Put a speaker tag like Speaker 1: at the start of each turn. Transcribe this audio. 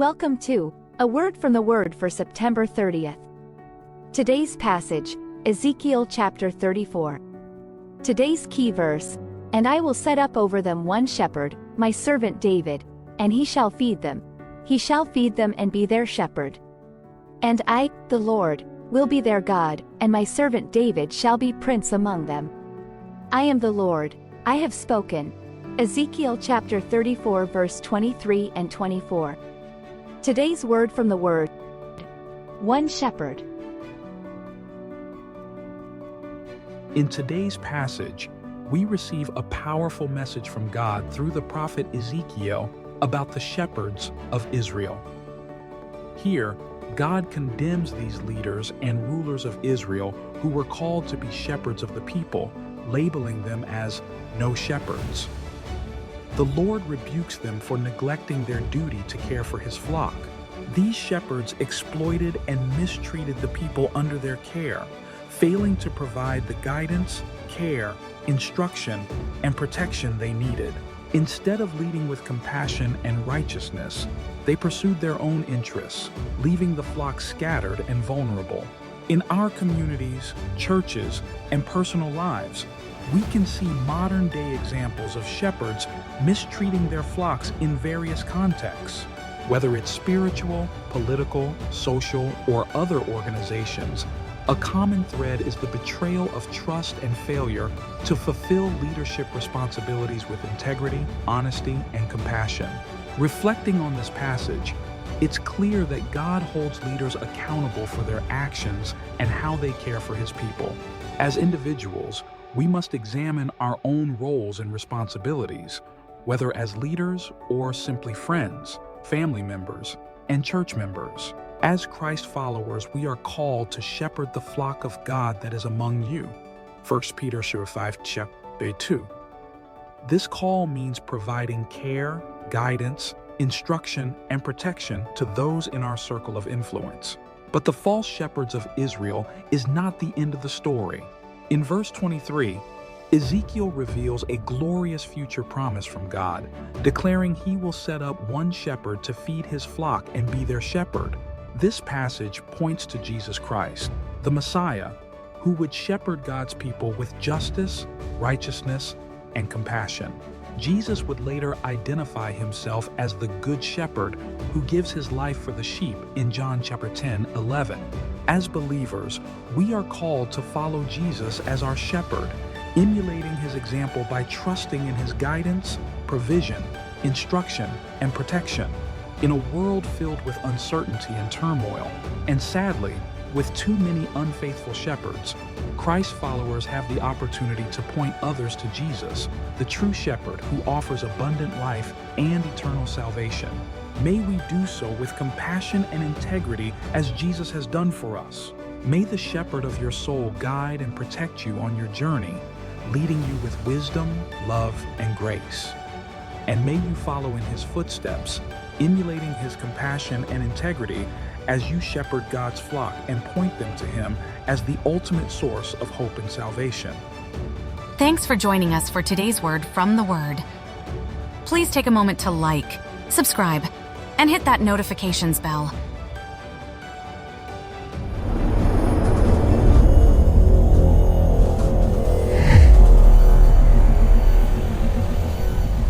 Speaker 1: Welcome to A Word from the Word for September 30th. Today's passage, Ezekiel chapter 34. Today's key verse, "And I will set up over them one shepherd, my servant David, and he shall feed them. He shall feed them and be their shepherd. And I, the Lord, will be their God, and my servant David shall be prince among them. I am the Lord, I have spoken." Ezekiel chapter 34 verse 23 and 24. Today's word from the Word. One shepherd.
Speaker 2: In today's passage, we receive a powerful message from God through the prophet Ezekiel about the shepherds of Israel. Here, God condemns these leaders and rulers of Israel who were called to be shepherds of the people, labeling them as no shepherds. The Lord rebukes them for neglecting their duty to care for his flock. These shepherds exploited and mistreated the people under their care, failing to provide the guidance, care, instruction, and protection they needed. Instead of leading with compassion and righteousness, they pursued their own interests, leaving the flock scattered and vulnerable. In our communities, churches, and personal lives, we can see modern-day examples of shepherds mistreating their flocks in various contexts. Whether it's spiritual, political, social, or other organizations, a common thread is the betrayal of trust and failure to fulfill leadership responsibilities with integrity, honesty, and compassion. Reflecting on this passage, it's clear that God holds leaders accountable for their actions and how they care for his people. As individuals, we must examine our own roles and responsibilities, whether as leaders or simply friends, family members, and church members. As Christ followers, we are called to shepherd the flock of God that is among you. 1 Peter 5 chapter 2. This call means providing care, guidance, instruction, and protection to those in our circle of influence. But the false shepherds of Israel is not the end of the story. In verse 23, Ezekiel reveals a glorious future promise from God, declaring he will set up one shepherd to feed his flock and be their shepherd. This passage points to Jesus Christ, the Messiah, who would shepherd God's people with justice, righteousness, and compassion. Jesus would later identify himself as the Good Shepherd who gives his life for the sheep in John chapter 10:11. As believers, we are called to follow Jesus as our shepherd, emulating his example by trusting in his guidance, provision, instruction, and protection. In a world filled with uncertainty and turmoil, and sadly, with too many unfaithful shepherds, Christ followers have the opportunity to point others to Jesus, the true shepherd who offers abundant life and eternal salvation. May we do so with compassion and integrity as Jesus has done for us. May the shepherd of your soul guide and protect you on your journey, leading you with wisdom, love, and grace. And may you follow in his footsteps, emulating his compassion and integrity as you shepherd God's flock and point them to him as the ultimate source of hope and salvation.
Speaker 3: Thanks for joining us for today's Word from the Word. Please take a moment to like, subscribe, and hit that notifications bell